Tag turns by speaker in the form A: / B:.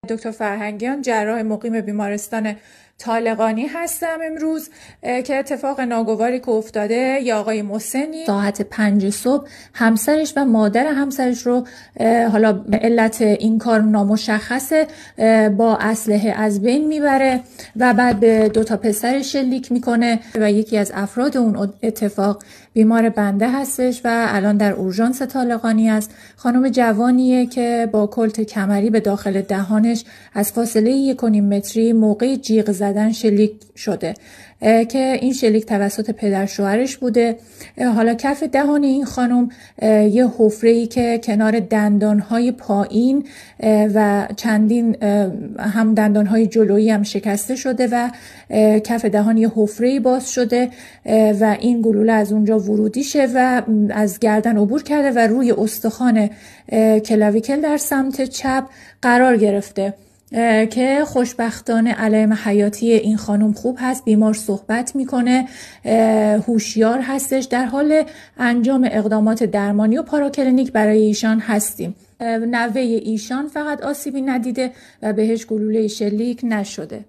A: دکتر فرهنگیان، جراح مقیم بیمارستان طالقانی هستم امروز که اتفاق ناگواری که افتاده یا آقای محسنی ساعت 5 صبح همسرش و مادر همسرش رو، حالا علت این کار نامشخصه، با اسلحه از بین میبره و بعد به 2 پسرش شلیک میکنه و یکی از افراد اون اتفاق بیمار بنده هستش و الان در اورژانس طالقانی است. خانم جوانیه که با کلت کمری به داخل دهانش از فاصله 1.5 متری موقع جیغ زدن شلیک شده که این شلیک توسط پدر شوهرش بوده. حالا کف دهان این خانم یه حفره‌ای که کنار دندانهای پایین و چندین هم دندانهای جلویی هم شکسته شده و کف دهان یه حفره‌ای باز شده و این گلوله از اونجا ورودیشه و از گردن عبور کرده و روی استخوان کلاویکل در سمت چپ قرار گرفته که خوشبختانه علائم حیاتی این خانم خوب هست. بیمار صحبت میکنه، هوشیار هستش، در حال انجام اقدامات درمانی و پاراکلینیک برای ایشان هستیم. نوه ایشان فقط آسیبی ندیده و بهش گلوله شلیک نشده.